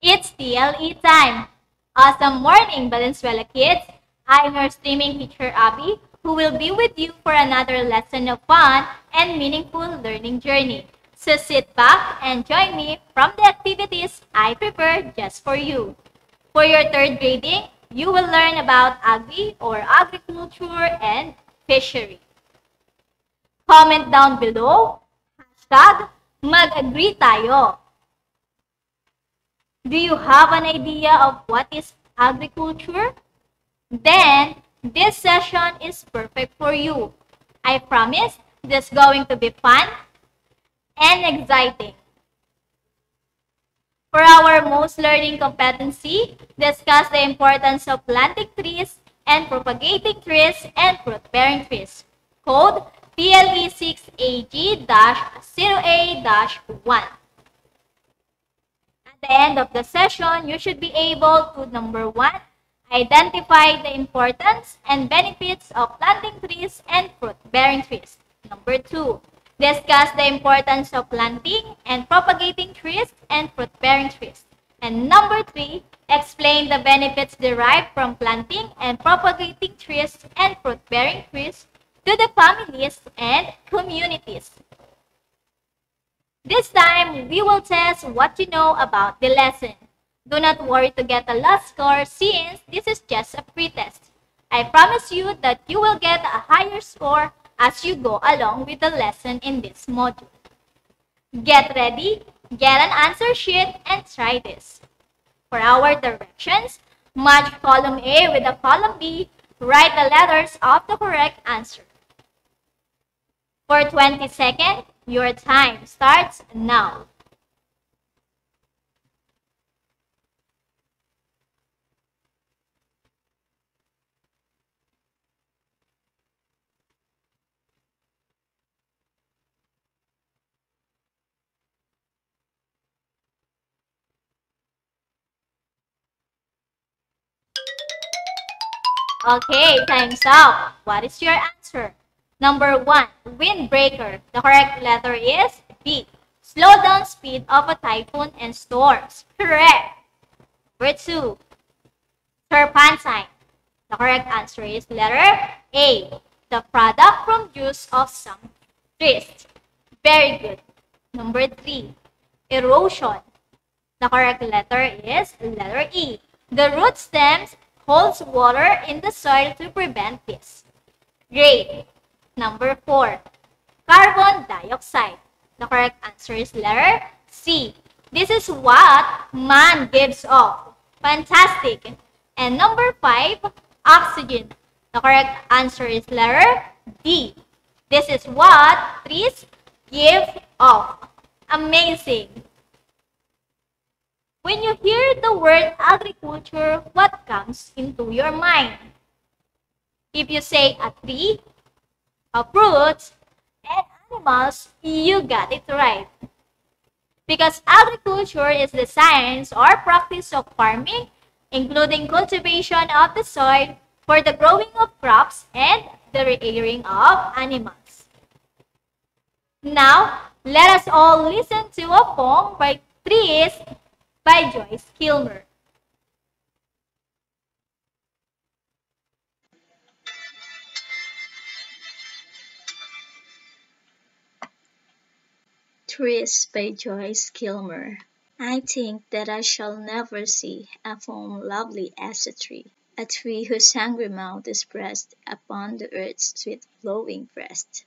It's TLE time! Awesome morning, Valenzuela kids! I'm your streaming teacher, Abby, who will be with you for another lesson of fun and meaningful learning journey. So sit back and join me from the activities I prepared just for you. For your third grading, you will learn about agri or agriculture and fishery. Comment down below, hashtag mag-agree tayo. Do you have an idea of what is agriculture? Then, this session is perfect for you. I promise this is going to be fun and exciting. For our most learning competency, discuss the importance of planting trees and propagating trees and fruit-bearing trees. Code PLE6AG-0A-1. At the end of the session, you should be able to, number 1, identify the importance and benefits of planting trees and fruit-bearing trees. Number 2, discuss the importance of planting and propagating trees and fruit-bearing trees. And number 3, explain the benefits derived from planting and propagating trees and fruit-bearing trees to the families and communities. This time, we will test what you know about the lesson. Do not worry to get a low score since this is just a pretest. I promise you that you will get a higher score as you go along with the lesson in this module. Get ready, get an answer sheet, and try this. For our directions, match column A with the column B, write the letters of the correct answer. For 20 seconds, your time starts now. Okay, time's up. What is your answer? Number 1, windbreaker. The correct letter is B. Slow down speed of a typhoon and storms. Correct. Number 2, turpentine. The correct answer is letter A. The product from juice of some trees. Very good. Number 3, erosion. The correct letter is letter E. The root stems holds water in the soil to prevent this. Great. Number 4, carbon dioxide. The correct answer is letter C. This is what man gives off. Fantastic. And number 5, oxygen. The correct answer is letter D. This is what trees give off. Amazing. When you hear the word agriculture, what comes into your mind? If you say a tree, a fruit, and animals, you got it right. Because agriculture is the science or practice of farming, including cultivation of the soil for the growing of crops and the rearing of animals. Now, let us all listen to a poem by Trees by Joyce Kilmer. Trees by Joyce Kilmer. I think that I shall never see a form lovely as a tree whose hungry mouth is pressed upon the earth's sweet flowing breast,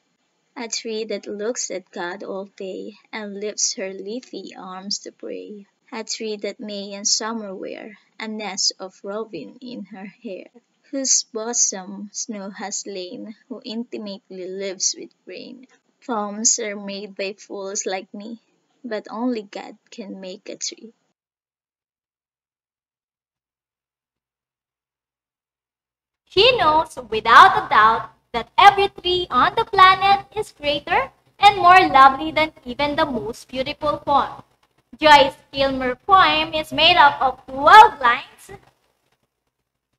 a tree that looks at God all day and lifts her leafy arms to pray, a tree that may in summer wear a nest of robin in her hair, whose bosom snow has lain, who intimately lives with rain. Poems are made by fools like me, but only God can make a tree. She knows without a doubt that every tree on the planet is greater and more lovely than even the most beautiful poem. Joyce Kilmer's poem is made up of 12 lines,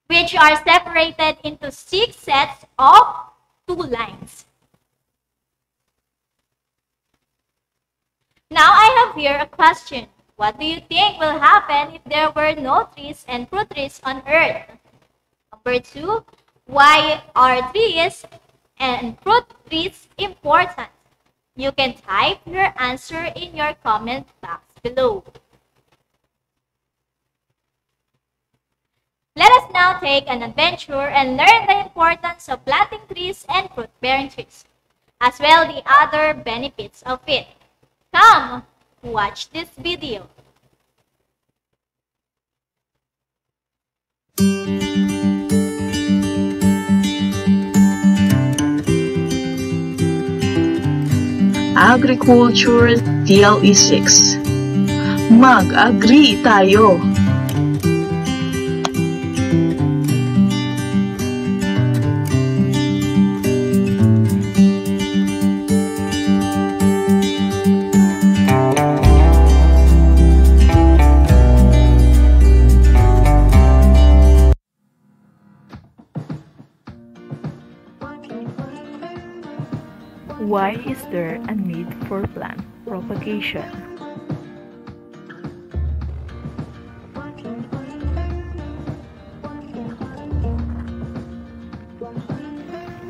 which are separated into 6 sets of 2 lines. Now I have here a question. What do you think will happen if there were no trees and fruit trees on Earth? Number 2, why are trees and fruit trees important? You can type your answer in your comment box below. Let us now take an adventure and learn the importance of planting trees and fruit-bearing trees, as well the other benefits of it. Come, watch this video. Agriculture DLE 6. Mag-agree tayo! Why is there a need for plant propagation?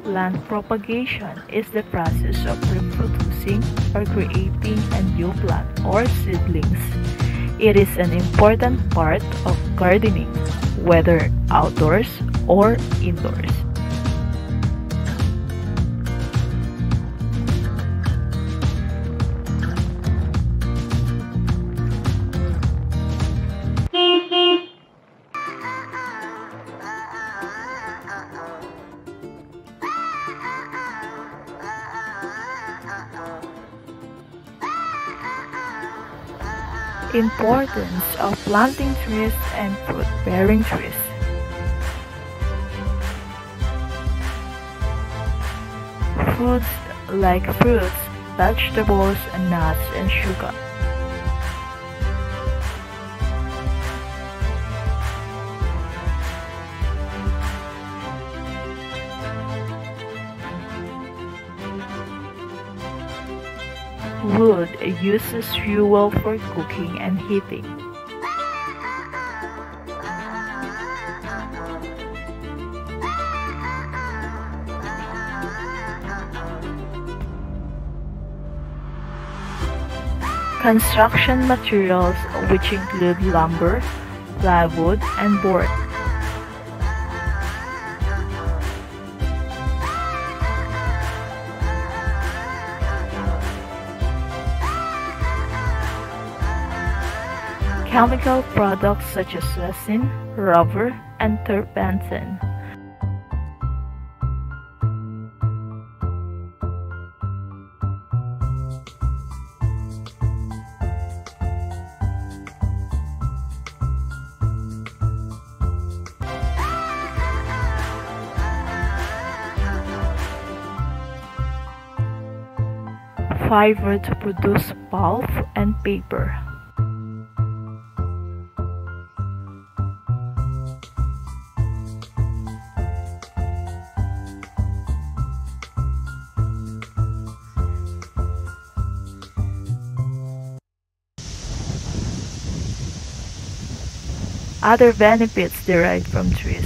Plant propagation is the process of reproducing or creating a new plant or seedlings. It is an important part of gardening, whether outdoors or indoors. Importance of planting trees and fruit-bearing trees. Foods like fruits, vegetables, nuts, and sugar. Wood uses fuel for cooking and heating. Construction materials, which include lumber, plywood, and board. Chemical products such as resin, rubber, and turpentine. Fiber to produce pulp and paper. Other benefits derived from trees.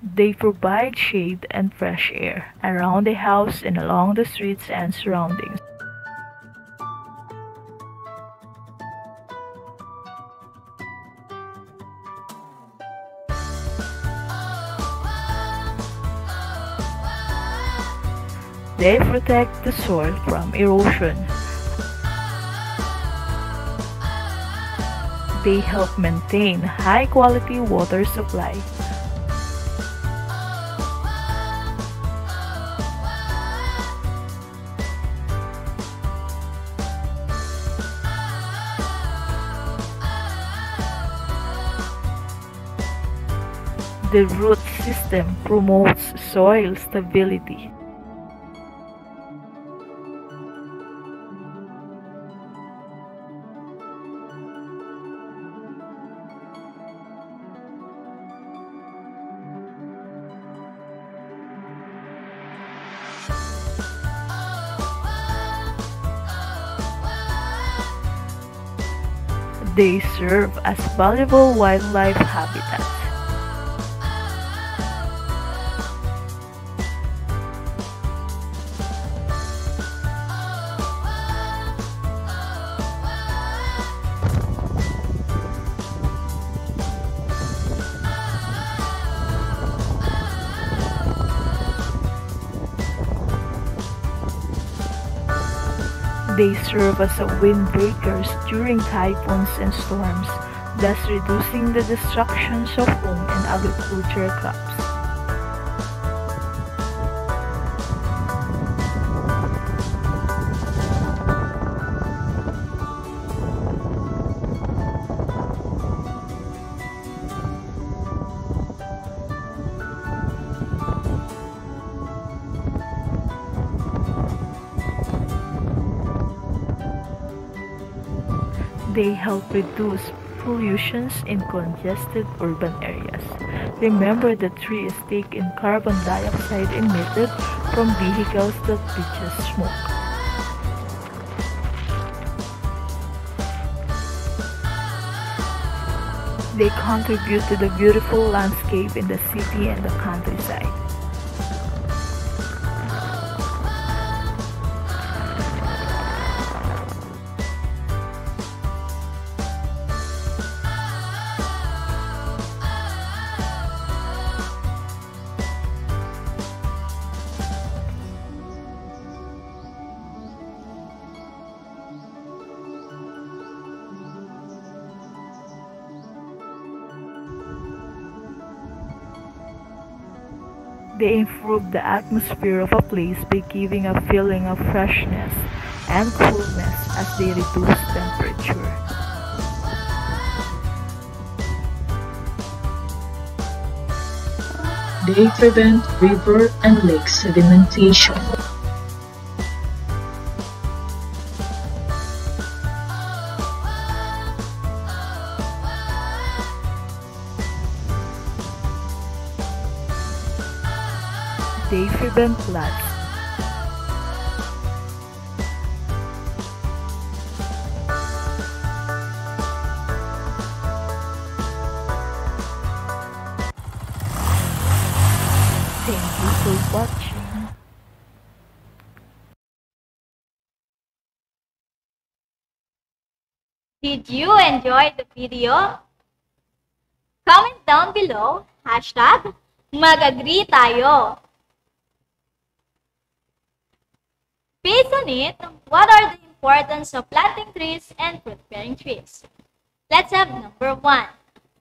They provide shade and fresh air around the house and along the streets and surroundings. They protect the soil from erosion. They help maintain high-quality water supply. The root system promotes soil stability. They serve as valuable wildlife habitats. They serve as windbreakers during typhoons and storms, thus reducing the destructions of home and agricultural crops. They help reduce pollutions in congested urban areas. Remember that trees take in carbon dioxide emitted from vehicles that produce smoke. They contribute to the beautiful landscape in the city and the countryside. They improve the atmosphere of a place by giving a feeling of freshness and coolness as they reduce temperature. They prevent river and lake sedimentation. They prevent floods. Thank you for watching. Did you enjoy the video? Comment down below, hashtag mag-agree tayo. Based on it, what are the importance of planting trees and fruit-bearing trees? Let's have number 1.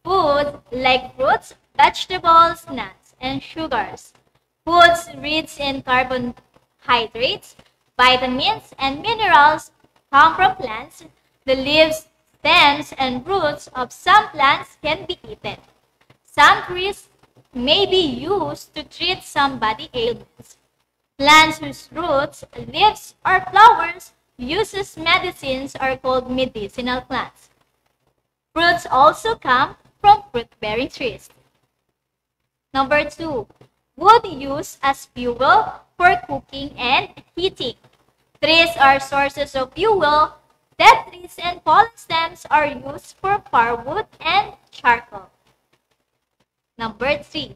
Food like fruits, vegetables, nuts, and sugars. Foods rich in carbohydrates, vitamins, and minerals come from plants. The leaves, stems, and roots of some plants can be eaten. Some trees may be used to treat some body ailments. Plants whose roots, leaves, or flowers used as medicines are called medicinal plants. Fruits also come from fruit-bearing trees. Number 2. Wood used as fuel for cooking and heating. Trees are sources of fuel. Dead trees and fallen stems are used for firewood and charcoal. Number 3.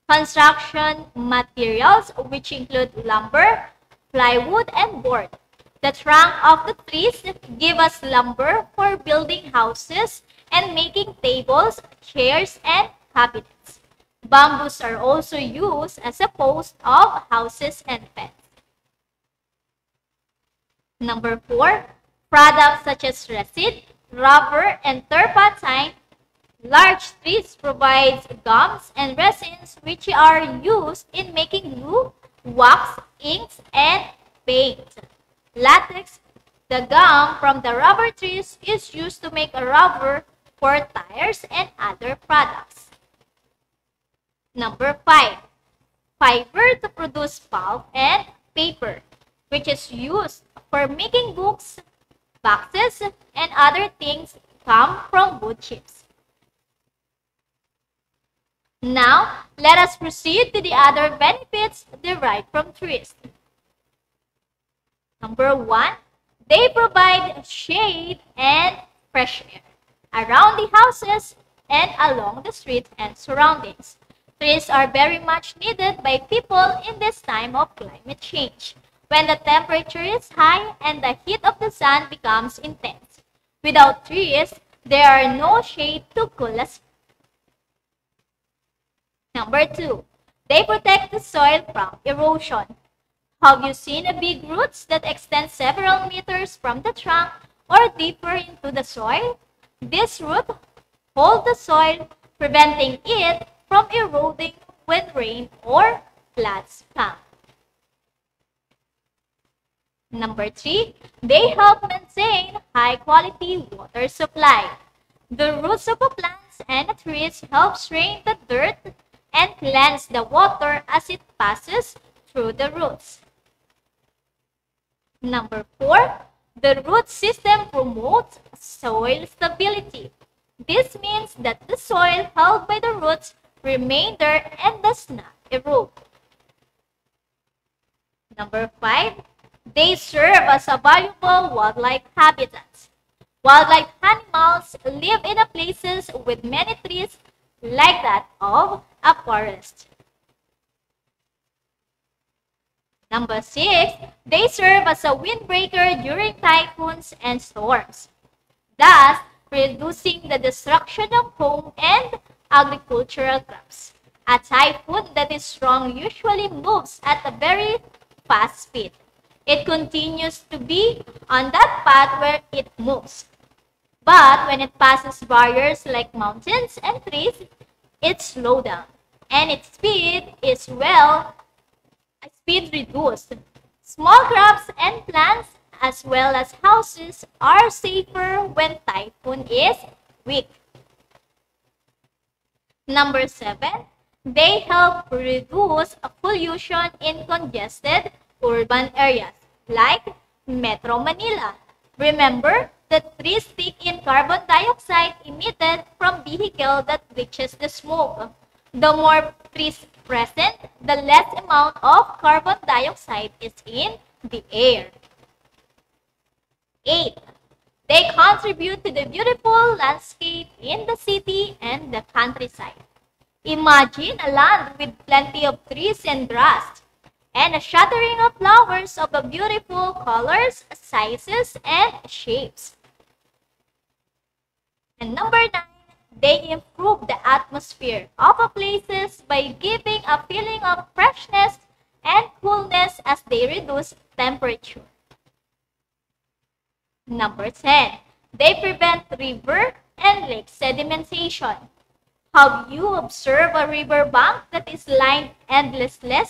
Construction materials, which include lumber, plywood, and board. The trunk of the trees give us lumber for building houses and making tables, chairs, and cabinets. Bamboos are also used as a post of houses and fence. Number 4. Products such as resin, rubber, and turpentine. Large trees provide gums and resins which are used in making glue, wax, inks, and paint. Latex, the gum from the rubber trees, is used to make a rubber for tires and other products. Number 5. Fiber to produce pulp and paper, which is used for making books, boxes, and other things come from wood chips. Now, let us proceed to the other benefits derived from trees. Number 1, they provide shade and fresh air. around the houses, and along the streets and surroundings. Trees are very much needed by people in this time of climate change, when the temperature is high and the heat of the sun becomes intense. Without trees, there are no shade to cool us. Number 2, they protect the soil from erosion. Have you seen a big roots that extend several meters from the trunk or deeper into the soil? This root hold the soil, preventing it from eroding when rain or floods come. Number 3, they help maintain high-quality water supply. The roots of the plants and the trees help drain the dirt and cleanse the water as it passes through the roots. Number 4, the root system promotes soil stability. This means that the soil held by the roots remains there and does not erode. Number 5, they serve as a valuable wildlife habitat. Wildlife animals live in places with many trees like that of a forest. Number 6, they serve as a windbreaker during typhoons and storms, thus reducing the destruction of home and agricultural crops. A typhoon that is strong usually moves at a very fast speed. It continues to be on that path where it moves. But when it passes barriers like mountains and trees, it slows down, and its speed is reduced. Small crops and plants as well as houses are safer when typhoon is weak. Number 7, they help reduce pollution in congested urban areas like Metro Manila. Remember that trees take in carbon dioxide emitted from vehicles that reaches the smoke. The more trees present, the less amount of carbon dioxide is in the air. 8, they contribute to the beautiful landscape in the city and the countryside. Imagine a land with plenty of trees and grass, and a shattering of flowers of beautiful colors, sizes, and shapes. And number 9, they improve the atmosphere of places by giving a feeling of freshness and coolness as they reduce temperature. Number 10, they prevent river and lake sedimentation. Have you observed a river bank that is lined endlessly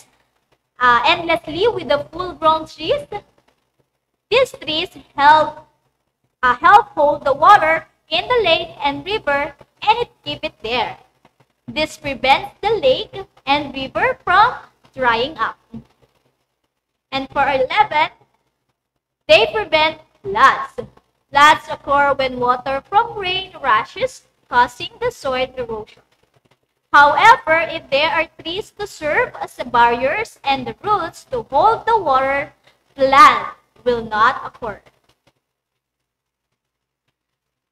with the full-grown trees? These trees help hold the water in the lake and river, and it keep it there. This prevents the lake and river from drying up. And for 11, they prevent floods. Floods occur when water from rain rushes, causing the soil erosion. However, if there are trees to serve as barriers and the roots to hold the water, flood will not occur.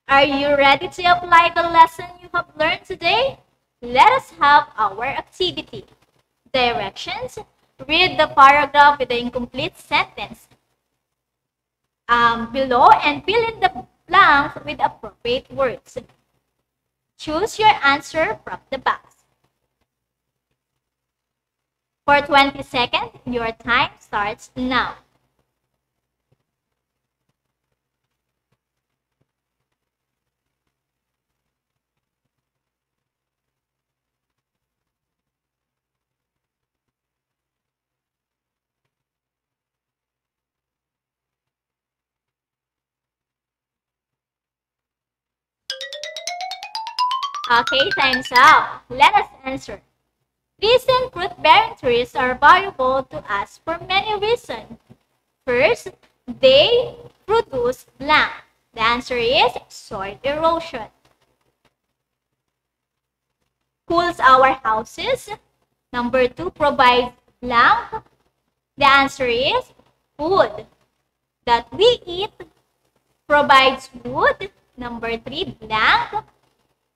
Are you ready to apply the lesson you have learned today? Let us have our activity. Directions. Read the paragraph with the incomplete sentence below and fill in the blanks with appropriate words. Choose your answer from the box. For 20 seconds, your time starts now. Okay, time's up. Let us answer. Trees and fruit-bearing trees are valuable to us for many reasons. First, they produce blank. The answer is soil erosion. Cools our houses. Number 2, provides blank. The answer is food that we eat. Provides wood. Number 3, blank.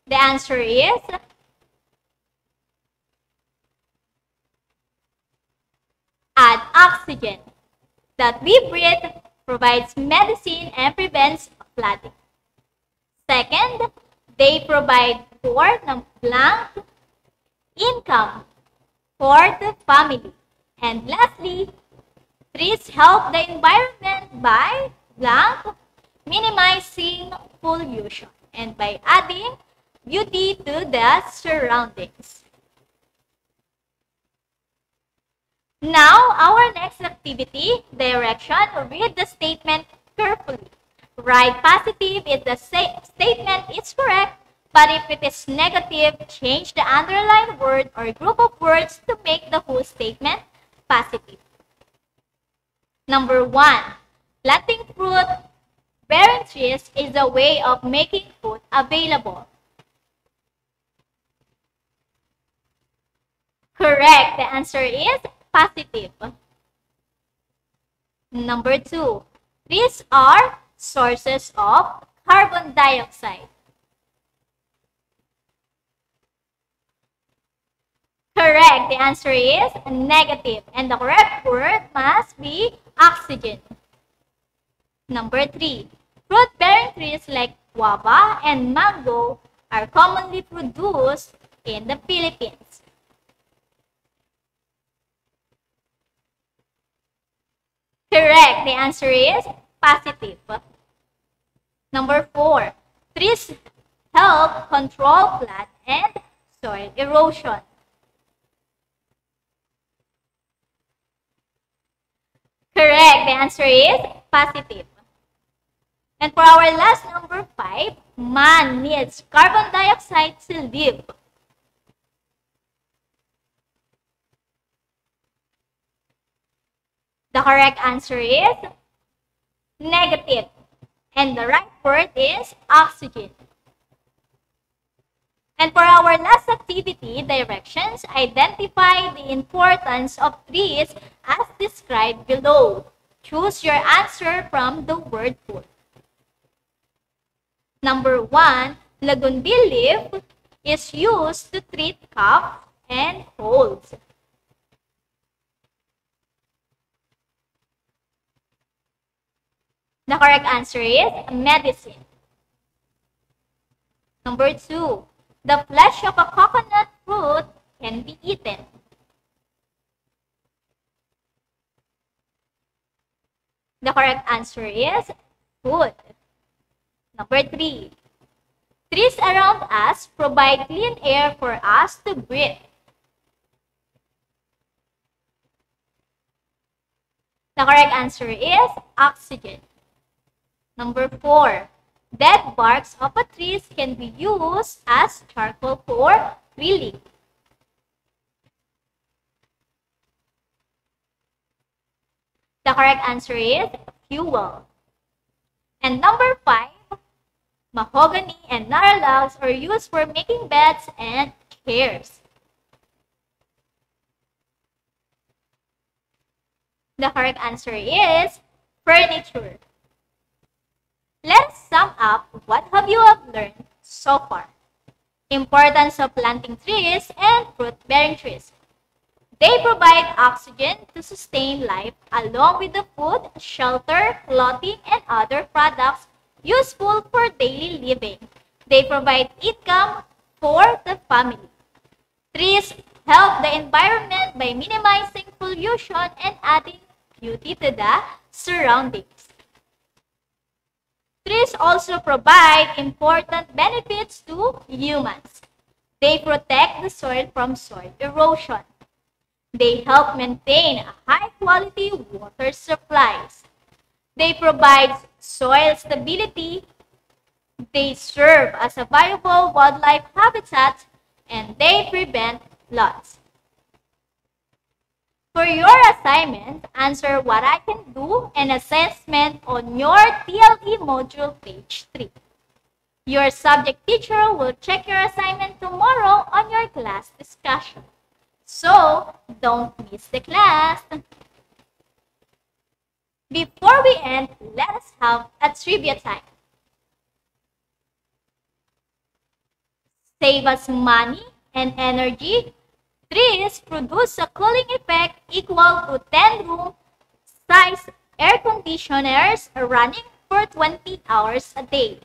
The answer is add oxygen. That we breathe provides medicine and prevents flooding. Second, they provide for blank income for the family. And lastly, trees help the environment by blank minimizing pollution and by adding beauty to the surroundings. Now, our next activity, direction. Read the statement carefully. Write positive if the statement is correct, but if it is negative, change the underlined word or group of words to make the whole statement positive. Number 1, planting fruit-bearing trees is a way of making food available. Correct. The answer is positive. Number 2, trees are sources of carbon dioxide. Correct. The answer is negative, and the correct word must be oxygen. Number 3, fruit-bearing trees like guava and mango are commonly produced in the Philippines. Correct. The answer is positive. Number 4, trees help control flood and soil erosion. Correct. The answer is positive. And for our last number 5, man needs carbon dioxide to live. The correct answer is negative. And the right word is oxygen. And for our last activity, directions, identify the importance of trees as described below. Choose your answer from the word food. Number 1, lagundi leaf is used to treat cough and colds. The correct answer is medicine. Number 2, the flesh of a coconut fruit can be eaten. The correct answer is food. Number 3, trees around us provide clean air for us to breathe. The correct answer is oxygen. Number 4, dead barks of a tree can be used as charcoal for grilling. The correct answer is fuel. And number 5, mahogany and gnarl logs are used for making beds and chairs. The correct answer is furniture. Let's sum up what have you learned so far. Importance of planting trees and fruit-bearing trees. They provide oxygen to sustain life along with the food, shelter, clothing, and other products useful for daily living. They provide income for the family. Trees help the environment by minimizing pollution and adding beauty to the surroundings. Trees also provide important benefits to humans. They protect the soil from soil erosion. They help maintain high-quality water supplies. They provide soil stability. They serve as a valuable wildlife habitat, and they prevent floods. For your assignment, answer what I can do and assessment on your TLE module page 3. Your subject teacher will check your assignment tomorrow on your class discussion. So, don't miss the class. Before we end, let us have a trivia time. save us money and energy. Trees produce a cooling effect equal to 10-room size air conditioners running for 20 hours a day.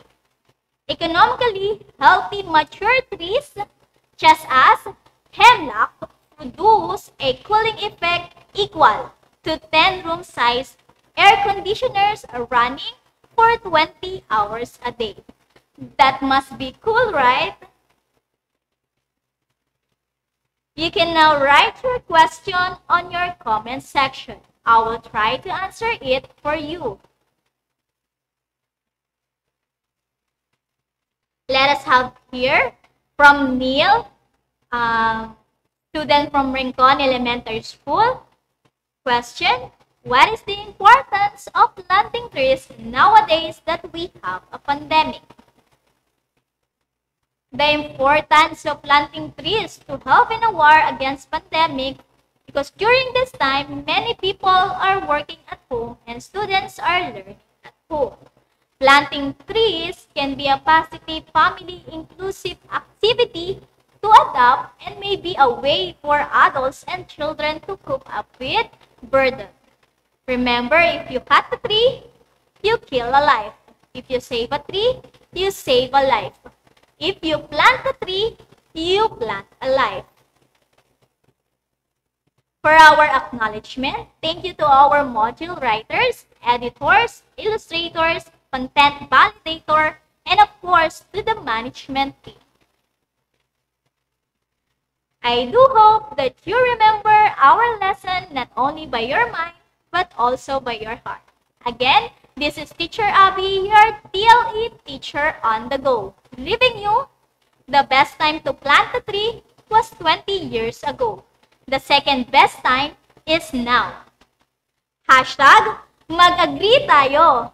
Economically healthy mature trees, such as hemlock, produce a cooling effect equal to 10-room size air conditioners running for 20 hours a day. That must be cool, right? You can now write your question on your comment section. I will try to answer it for you. Let us have here from Neil, student from Rincon Elementary School. Question: what is the importance of planting trees nowadays that we have a pandemic? The importance of planting trees to help in a war against pandemic, because during this time, many people are working at home and students are learning at home. Planting trees can be a positive family inclusive activity to adopt and may be a way for adults and children to cope up with burden. Remember, if you cut a tree, you kill a life. If you save a tree, you save a life. If you plant a tree, you plant a life. For our acknowledgement, thank you to our module writers, editors, illustrators, content validator, and of course, to the management team. I do hope that you remember our lesson not only by your mind, but also by your heart. Again, this is Teacher Abby, your TLE teacher on the go, leaving you the best time to plant a tree was 20 years ago. The second best time is now. Hashtag mag-agree tayo.